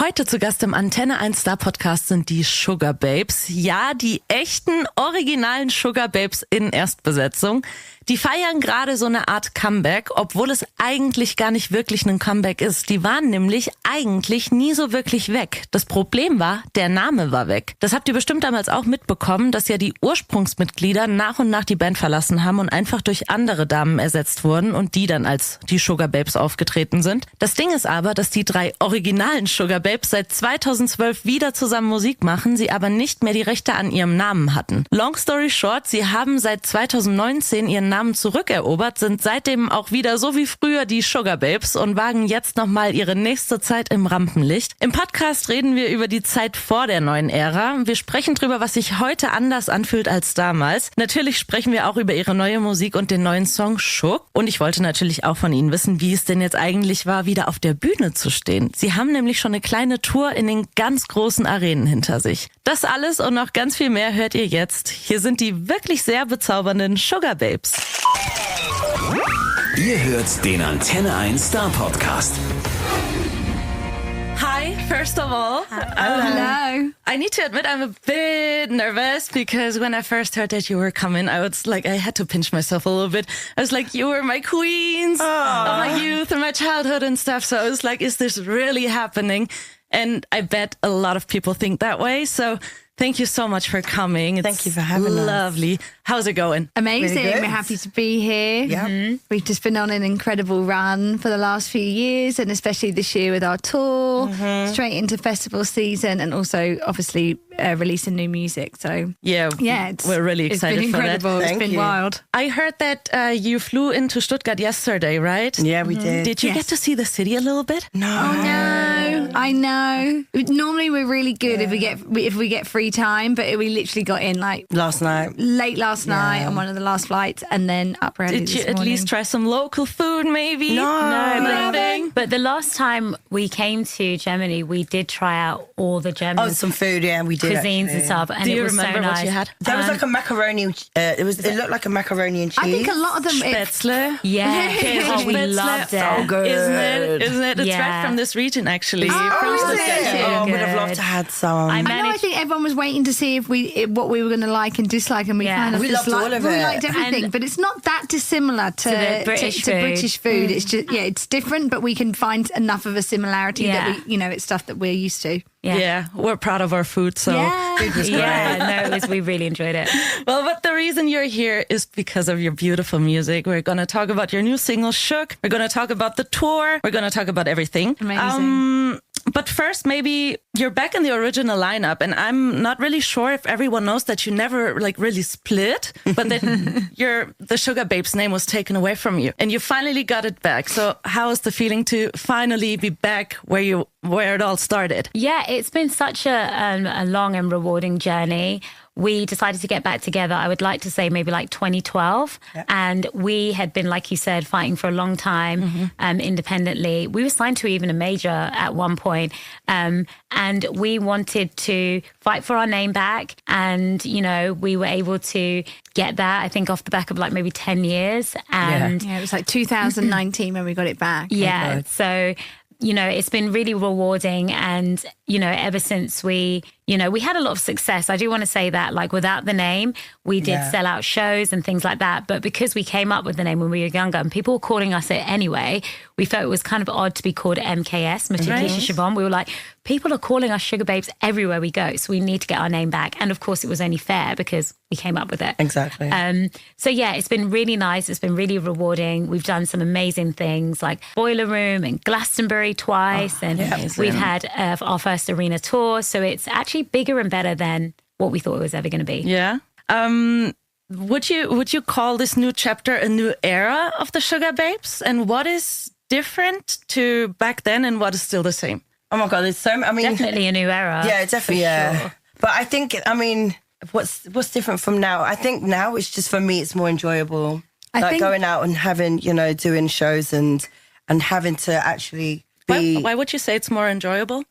Heute zu Gast im Antenne 1 Star Podcast sind die Sugababes. Ja, die echten, originalen Sugababes in Erstbesetzung. Die feiern gerade so eine Art Comeback, obwohl es eigentlich gar nicht wirklich ein Comeback ist. Die waren nämlich eigentlich nie so wirklich weg. Das Problem war, der Name war weg. Das habt ihr bestimmt damals auch mitbekommen, dass ja die Ursprungsmitglieder nach und nach die Band verlassen haben und einfach durch andere Damen ersetzt wurden und die dann als die Sugababes aufgetreten sind. Das Ding ist aber, dass die 3 originalen Sugababes seit 2012 wieder zusammen Musik machen, sie aber nicht mehr die Rechte an ihrem Namen hatten. Long story short, sie haben seit 2019 ihren Namen zurückerobert, sind seitdem auch wieder so wie früher die Sugababes und wagen jetzt nochmal ihre nächste Zeit im Rampenlicht. Im Podcast reden wir über die Zeit vor der neuen Ära. Wir sprechen drüber, was sich heute anders anfühlt als damals. Natürlich sprechen wir auch über ihre neue Musik und den neuen Song Schuck. Und ich wollte natürlich auch von Ihnen wissen, wie es denn jetzt eigentlich war, wieder auf der Bühne zu stehen. Sie haben nämlich schon eine kleine Tour in den ganz großen Arenen hinter sich. Das alles und noch ganz viel mehr hört ihr jetzt. Hier sind die wirklich sehr bezaubernden Sugababes. Ihr hört den Antenne 1 Star Podcast. Hi, first of all. Hello. I need to admit I'm a bit nervous because when I first heard that you were coming, I was like, I had to pinch myself a little bit. I was like, you were my queens of my youth and my childhood and stuff. So I was like, is this really happening? And I bet a lot of people think that way. So thank you so much for coming. Thank you for having us. Lovely. How's it going? Amazing. Really good. We're happy to be here. Yeah. We've just been on an incredible run for the last few years, and especially this year with our tour, straight into festival season, and also obviously releasing new music. So Yeah, we're really excited it's been for that. incredible. It's Thank been you. wild. I heard that you flew into Stuttgart yesterday, right? Yeah, we did. Did you Yes. get to see the city a little bit? No. Oh no, I know. Normally we're really good if we get free time, but we literally got in like Last night. late last night on one of the last flights, and then up early Did this you at morning. least try some local food, maybe? No. Nothing? But the last time we came to Germany, we did try out all the German Oh, some food, yeah, we did. cuisines actually. and stuff, and Do you it was remember so what nice. you had? There was like a macaroni. It looked like a macaroni and cheese. I think a lot of them. Spätzle. Yeah, oh, we Spätzle. loved it. So good. Isn't it? Isn't it? It's Yeah. right from this region, actually. Oh, from is Stuttgart. it? so Oh, would have good. loved to have some. I I know. I managed. think everyone was waiting to see what we were going to like and dislike, and we Yeah. kind of We just loved all of we it. liked everything, And- but it's not that dissimilar to the British food. British food. It's just it's different, but we can find enough of a similarity that we, it's stuff that we're used to. Yeah, we're proud of our food, so... Yeah, no, we really enjoyed it. Well, but the reason you're here is because of your beautiful music. We're going to talk about your new single, Shook. We're going to talk about the tour. We're going to talk about everything. Amazing. But first, maybe you're back in the original lineup, and I'm not really sure if everyone knows that you never really split, but that the Sugababes name was taken away from you, and you finally got it back. So how is the feeling to finally be back where it all started? Yeah, it's been such a long and rewarding journey. We decided to get back together, I would like to say maybe like 2012. Yeah. And we had been, like you said, fighting for a long time independently. We were signed to even a major at one point. And we wanted to fight for our name back. And, we were able to get that, I think, off the back of like maybe 10 years. And Yeah, it was like 2019 when we got it back. yeah, God. so it's been really rewarding, and ever since we had a lot of success. I do want to say that, like, without the name, we did sell out shows and things like that. But because we came up with the name when we were younger and people were calling us it anyway, we felt it was kind of odd to be called MKS, Mutya, Keisha, Siobhan. We were like, people are calling us Sugababes everywhere we go, so we need to get our name back. And of course, it was only fair because we came up with it. Exactly. So yeah, it's been really nice. It's been really rewarding. We've done some amazing things like Boiler Room and Glastonbury twice, and we've had our first arena tour. So it's actually bigger and better than what we thought it was ever going to be. Yeah. Would you call this new chapter a new era of the Sugababes? And what is different to back then, and what is still the same? Oh my God, there's so many. Definitely a new era. Yeah, definitely. Sure. But I think, what's different from now? I think now it's just, for me, it's more enjoyable. I like think- going out and having, doing shows and having to actually be. Why would you say it's more enjoyable?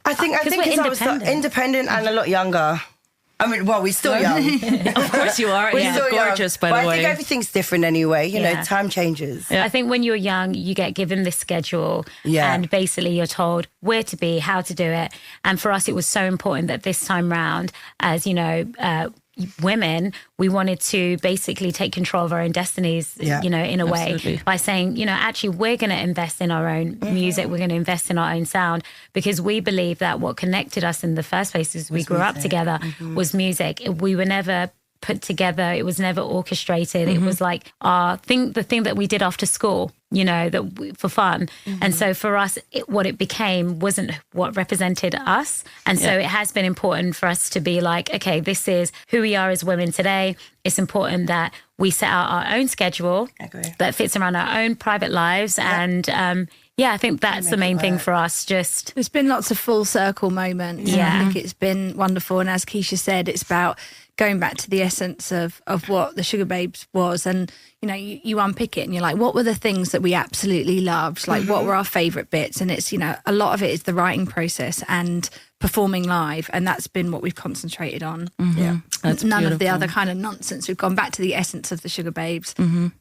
I think 'cause we're because I was independent. independent and a lot younger. I mean, well, we're still young. Of course you are. We're Yeah, still gorgeous, young. by but the way. I think everything's different anyway. You know, Yeah. time changes. Yeah. I think when you're young, you get given this schedule and basically you're told where to be, how to do it. And for us, it was so important that this time round, as you know, women, we wanted to basically take control of our own destinies, you know, in a Absolutely. way by saying, you know, actually we're going to invest in our own music. We're going to invest in our own sound because we believe that what connected us in the first place as we grew up together was music. We were never put together. It was never orchestrated. It was like the thing that we did after school, you know, for fun. And so for us, what it became wasn't what represented us. And so it has been important for us to be like, okay, this is who we are as women today. It's important that we set out our own schedule that fits around our own private lives. And I think that's the main thing for us. Just There's been lots of full circle moments. Yeah. I think it's been wonderful. And as Keisha said, it's about going back to the essence of what the Sugababes was. And, you know, you unpick it and you're like, what were the things that we absolutely loved? Like, what were our favourite bits? And it's, you know, a lot of it is the writing process and performing live. And that's been what we've concentrated on. Yeah. That's None of the beautiful. other kind of nonsense. We've gone back to the essence of the Sugababes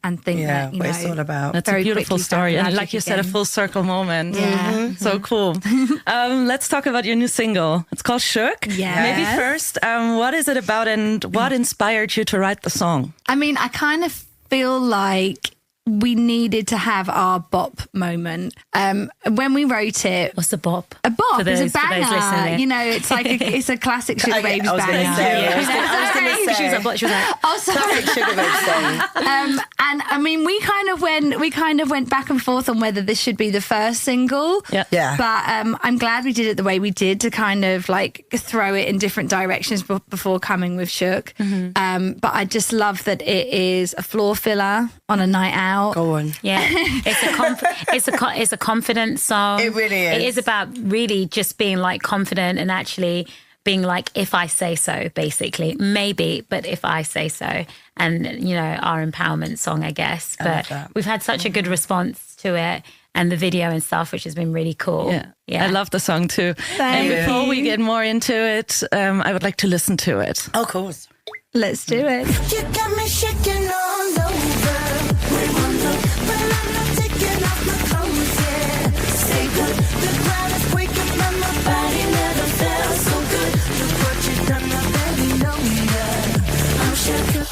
and think Yeah, that, you what know, it's all about. That's a very beautiful quickly story. found And magic like you said, a again. full circle moment. Yeah. So cool. Let's talk about your new single. It's called Shook. Yes. Maybe first, what is it about and what inspired you to write the song? I mean, I kind of feel like we needed to have our bop moment. When we wrote it, what's the bop? a bop For is those- a for those banger. listening. You know, it's like it's a classic Sugababes I was banger. gonna say, Yeah. I was gonna She was say. like, what? She was like, Oh, sorry. Classic Sugababes song. And I mean, we kind of went back and forth on whether this should be the first single. Yeah. Yeah. But I'm glad we did it the way we did to kind of like throw it in different directions before coming with Shook. But I just love that it is a floor filler on a night out. Go on. yeah, it's a confident song. It really is. It is about really just being like confident and actually being like, if I say so, basically, maybe, but if I say so, and you know, our empowerment song, I guess. I love But that. we've had such a good response to it and the video and stuff, which has been really cool. I love the song too. And you. before we get more into it, I would like to listen to it. Oh, of course. Let's do it. You got me shaking all over. But I'm not taking off my clothes yet. Stay good. The ground is breaking, but my body never felt so good. Look what you done, my baby, know ya. I'm shaking.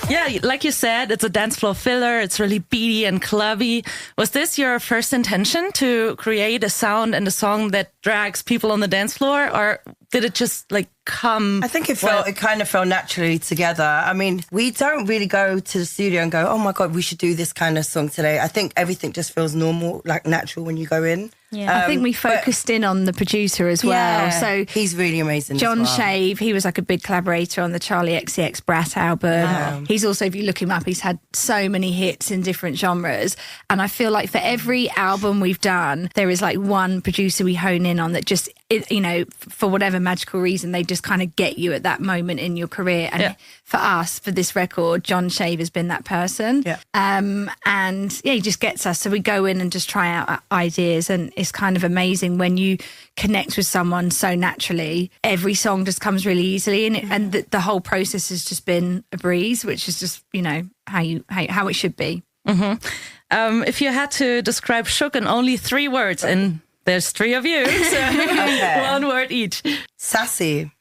Yeah, like you said, it's a dance floor filler. It's really beaty and clubby. Was this your first intention to create a sound and a song that drags people on the dance floor, or did it just like come? I think it kind of fell naturally together. I mean, we don't really go to the studio and go, oh my God, we should do this kind of song today. I think everything just feels normal, like natural when you go in. Yeah. I think we but- focused in on the producer as well. Yeah, So he's really amazing. John as well. Shave, he was like a big collaborator on the Charlie XCX Brat album. He's also, if you look him up, he's had so many hits in different genres. And I feel like for every album we've done, there is like one producer we hone in on that just, you know, for whatever magical reason, they just kind of get you at that moment in your career. And for us, for this record, John Shave has been that person. Yeah. And yeah, he just gets us. So we go in and just try out ideas. And it's kind of amazing when you connect with someone so naturally. Every song just comes really easily. And the whole process has just been a breeze, which is just, you know, how it should be. If you had to describe Shook in only 3 words, and there's 3 of you, so one word each. Sassy.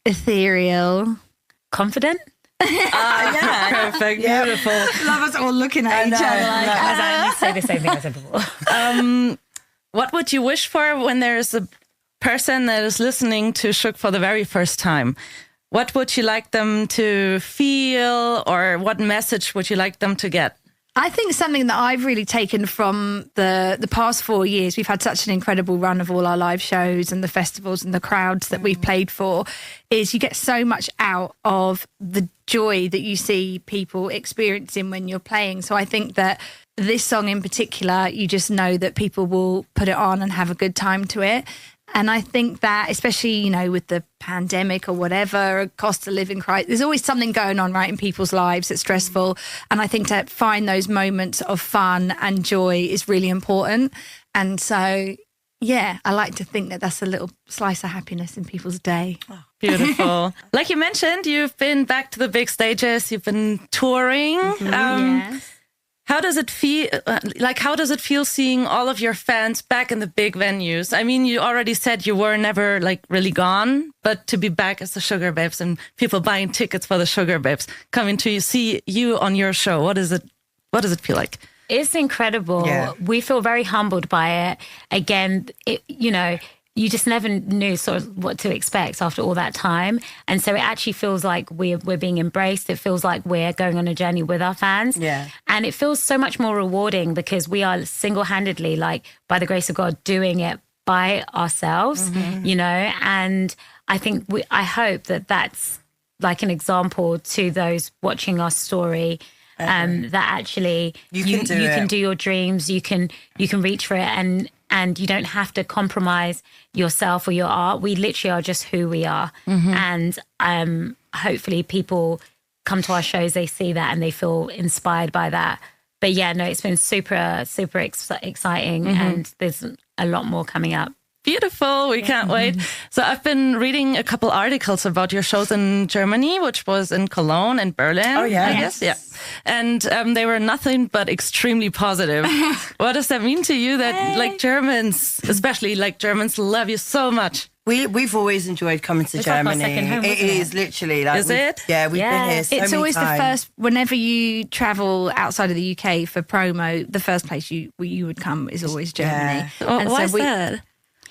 Ethereal. Confident? Yeah. Perfect, beautiful. Love us all looking at each other like, As I say the same thing I said before. What would you wish for when there's a person that is listening to Shook for the very first time? What would you like them to feel, or what message would you like them to get? I think something that I've really taken from the past 4 years, we've had such an incredible run of all our live shows and the festivals and the crowds that we've played for, is you get so much out of the joy that you see people experiencing when you're playing. So I think that this song in particular, you just know that people will put it on and have a good time to it. And I think that, especially, you know, with the pandemic or whatever, a cost of living crisis, there's always something going on, right, in people's lives that's stressful. And I think to find those moments of fun and joy is really important. And so, yeah, I like to think that that's a little slice of happiness in people's day. Beautiful. Like you mentioned, you've been back to the big stages. You've been touring. Yes. How does it feel? How does it feel seeing all of your fans back in the big venues? I mean, you already said you were never really gone, but to be back as the Sugababes and people buying tickets for the Sugababes coming to see you on your show, what does it feel like? It's incredible. Yeah. We feel very humbled by it. Again, you just never knew sort of what to expect after all that time. And so it actually feels like we're being embraced. It feels like we're going on a journey with our fans. Yeah. And it feels so much more rewarding because we are single-handedly, by the grace of God, doing it by ourselves, and I think I hope that that's like an example to those watching our story, that actually you can do your dreams, you can reach for it, and you don't have to compromise yourself or your art. We literally are just who we are. And hopefully people come to our shows, they see that and they feel inspired by that. But yeah, no, it's been super, super exciting and there's a lot more coming up. Beautiful. We can't wait. So I've been reading a couple articles about your shows in Germany, which was in Cologne and Berlin. Oh, yeah. I guess. Yeah. And they were nothing but extremely positive. What does that mean to you that Germans, especially Germans, love you so much? We've always enjoyed coming to It's like our Germany. second home, It isn't it? is literally Is it? Yeah, we've been here so It's many always times. the first, whenever you travel outside of the UK for promo, the first place you would come is always Germany. Oh, why is that?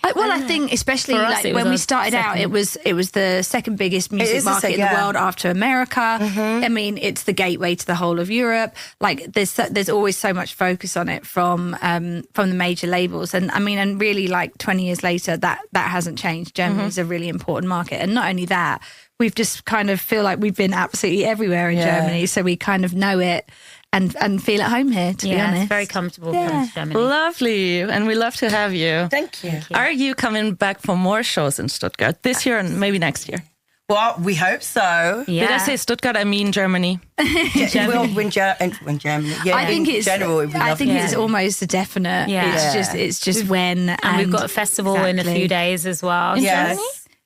I think especially For us, it was when we our started out, second. it was the second biggest music is the market in second, the yeah. world after America. I mean, it's the gateway to the whole of Europe. There's always so much focus on it from the major labels, and I mean, and really 20 years later, that hasn't changed. Germany is a really important market, and not only that, we've just kind of feel like we've been absolutely everywhere in Germany, so we kind of know it. And feel at home here, to be honest. It's very comfortable for Germany. Lovely. And we love to have you. Thank you. Are you coming back for more shows in Stuttgart this year and maybe next year? Well, we hope so. Yeah. Did I say Stuttgart? I mean Germany. When Germany. Yeah, I think in general, it would be I think lovely. it's almost a definite. Yeah. It's just when. And we've got a festival in a few days as well. Yes.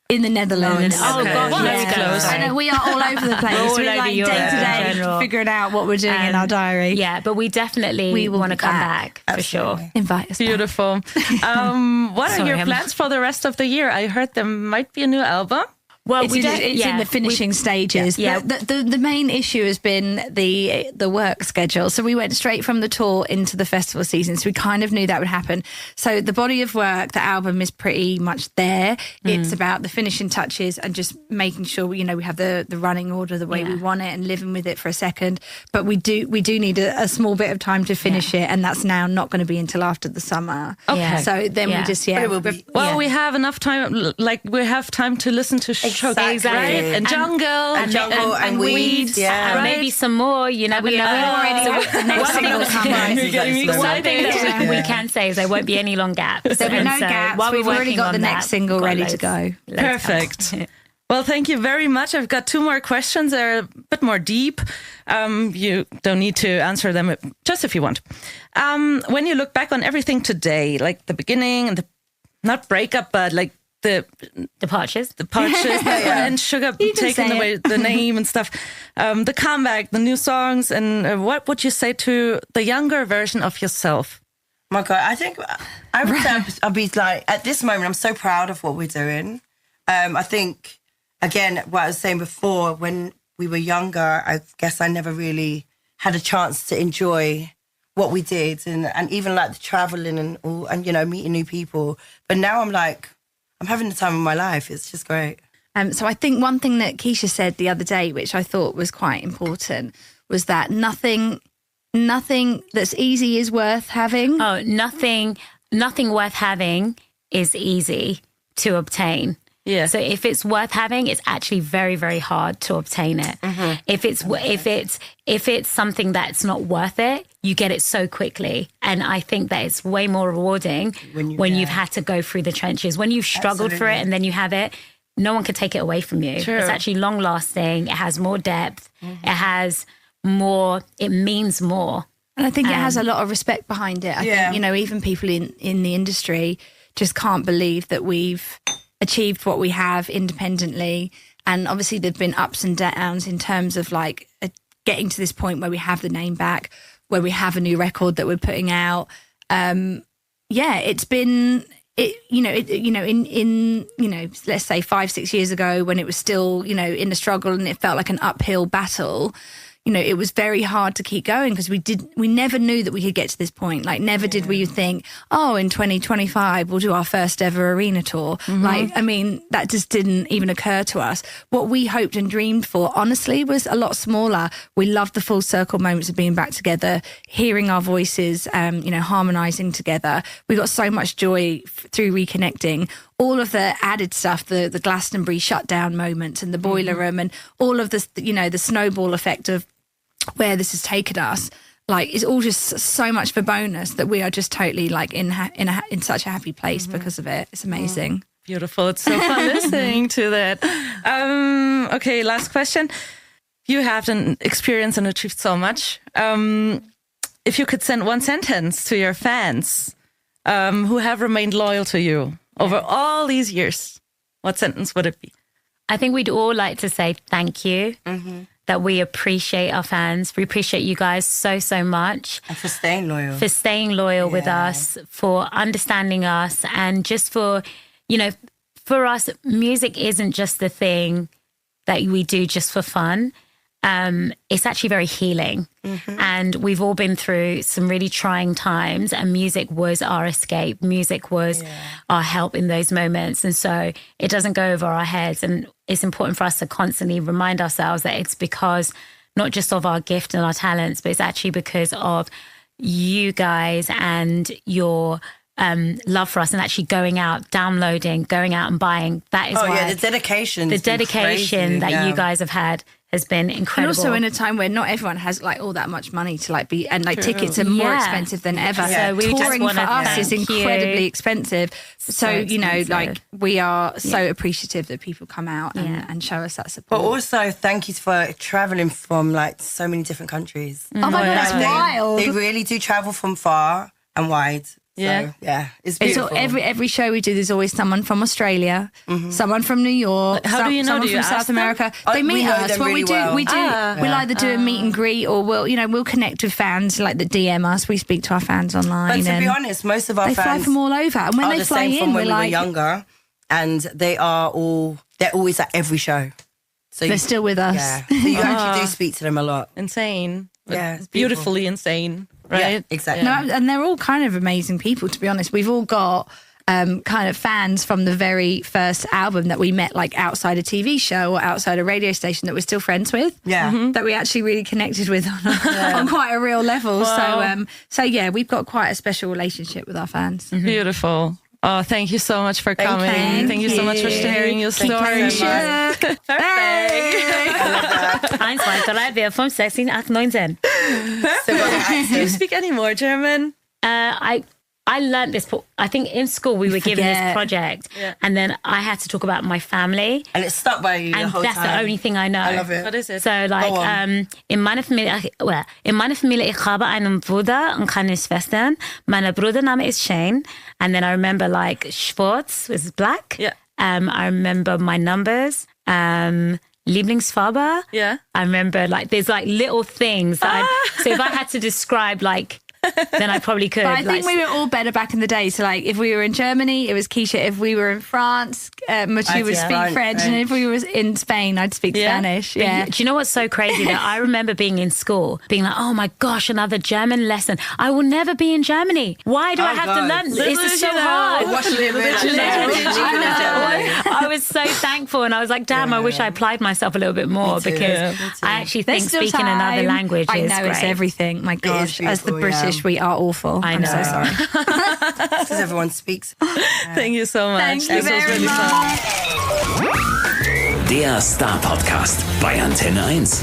in the Netherlands. Oh, Okay. gosh, Well, yeah. that's close. I know we are all over the place. We're all We're over like Europe day to in day general. figuring out what we're doing in our diary. Yeah, but we definitely will want to be come back. back for sure. Invite us. back. Beautiful. What are Sorry, your I'm- plans for the rest of the year? I heard there might be a new album. Well, It's, in the finishing stages. Yeah. The main issue has been the work schedule. So we went straight from the tour into the festival season. So we kind of knew that would happen. So the body of work, the album is pretty much there. It's about the finishing touches and just making sure we have the running order the way we want it and living with it for a second. But we do need a small bit of time to finish it, and that's now not going to be until after the summer. Okay. So then we just But it will be. Well, we have enough time. We have time to listen to Exactly. right? And jungle and weeds. Yeah. And maybe some more, you never know. the next single coming. You're getting me The one thing excited. that we can say is there won't be any long gaps. There'll be no And so gaps. while we're We've already working got on the that, next single we've got ready loads- to go. loads Perfect. Well, thank you very much. I've got two more questions. They're a bit more deep. You don't need to answer them, just if you want. When you look back on everything today, like the beginning and the, not breakup, but like the Departures. purchase and Sugar taking say away the name and stuff, the comeback, the new songs, and what would you say to the younger version of yourself? My God, I think I would say I'd be like, at this moment, I'm so proud of what we're doing. I think, again, what I was saying before, when we were younger, I guess I never really had a chance to enjoy what we did and even like the traveling and all, and, meeting new people. But now I'm like, I'm having the time of my life. It's just great. So I think one thing that Keisha said the other day, which I thought was quite important, was that nothing that's easy is worth having. Oh, nothing worth having is easy to obtain. Yeah. So if it's worth having, it's actually very, very hard to obtain it. If it's something that's not worth it, you get it so quickly. And I think that it's way more rewarding when you've had to go through the trenches. When you've struggled for it and then you have it, no one can take it away from you. True. It's actually long lasting. It has more depth. It has more. It means more. And I think it has a lot of respect behind it. I think, even people in the industry just can't believe that we've achieved what we have independently. And obviously there've been ups and downs in terms of like getting to this point where we have the name back, where we have a new record that we're putting out. It's been, let's say 5-6 years ago when it was still, in the struggle and it felt like an uphill battle, it was very hard to keep going because we never knew that we could get to this point. Like never did we think, in 2025 we'll do our first ever arena tour. That just didn't even occur to us. What we hoped and dreamed for, honestly, was a lot smaller. We loved the full circle moments of being back together, hearing our voices, harmonizing together. We got so much joy through reconnecting. All of the added stuff, the Glastonbury shutdown moments and the boiler room and all of this, the snowball effect of where this has taken us, like it's all just so much of a bonus that we are just totally like in such a happy place because of it. It's amazing. Beautiful. It's so fun listening to that. Okay, last question. You have an experience and achieved so much. If you could send one sentence to your fans who have remained loyal to you over all these years, what sentence would it be? I think we'd all like to say thank you, that we appreciate our fans. We appreciate you guys so, so much. And for staying loyal. For staying loyal with us, for understanding us, and just for, for us, music isn't just the thing that we do just for fun. It's actually very healing. And we've all been through some really trying times, and music was our escape. Music was our help in those moments. And so it doesn't go over our heads. And it's important for us to constantly remind ourselves that it's because not just of our gift and our talents, but it's actually because of you guys and your love for us and actually going out, downloading, going out and buying. That is why the dedication. The dedication that you guys have had has been incredible. And also in a time where not everyone has like all that much money to like be, and like tickets are more expensive than ever. So we touring just for us thank is incredibly expensive. So expensive. like we are so appreciative that people come out and show us that support. But also thank you for traveling from like so many different countries. Oh my God, that's wild. They really do travel from far and wide. So, it's beautiful. Every show we do, there's always someone from Australia, someone from New York, How do you know? someone Do you from South ask them? America. They meet we know us. them What really we do, well. we'll either do a meet and greet, or we'll connect with fans like that DM us. We speak to our fans online. But to be and honest, most of our they fans fly from all over, and when are they the fly same in, from we're when we were like, younger, and they're always at every show. So they're still with us. Yeah. So you actually do speak to them a lot. Insane. Yeah, it's Beautifully insane, right? Yeah, exactly. No, and they're all kind of amazing people, to be honest. We've all got kind of fans from the very first album that we met like outside a TV show or outside a radio station that we're still friends with. Yeah. That we actually really connected with on quite a real level. Wow. So yeah, we've got quite a special relationship with our fans. Beautiful. Oh, thank you so much for coming. Thank you so much for sharing your story. Keisha. Eins, zwei, drei, vier, fünf, sechs, sieben, acht, neun, 10. Do you speak any more German? I learned this. I think in school we were given this forget. project, and then I had to talk about my family, And it stuck by you the and whole that's time. the only thing I know. I love it. What is it? So like, Go on. in meiner Familie, ich habe einen Bruder und keine Schwestern. Mein Brudername ist Shane, and then I remember like Schwarz was black. Yeah. I remember my numbers. Lieblingsfarbe. Yeah. I remember like there's like little things that so if I had to describe like, then I probably could. But I think we were all better back in the day. So like if we were in Germany, it was Keisha. If we were in France, Mutya would speak French. And if we were in Spain, I'd speak Spanish. Yeah. Do you know what's so crazy? That I remember being in school, being like, oh my gosh, another German lesson. I will never be in Germany. Why do I have to learn? This is so hard. I was so thankful, and I was like, damn, I wish I applied myself a little bit more, because I actually think There's still speaking another time. language I is know great. it's everything. My gosh, as the beautiful, British, we are awful. I I'm know. so sorry. Because everyone speaks. Thank you so much. Thank you This was very really much. fun. Der Star Podcast bei Antenne 1.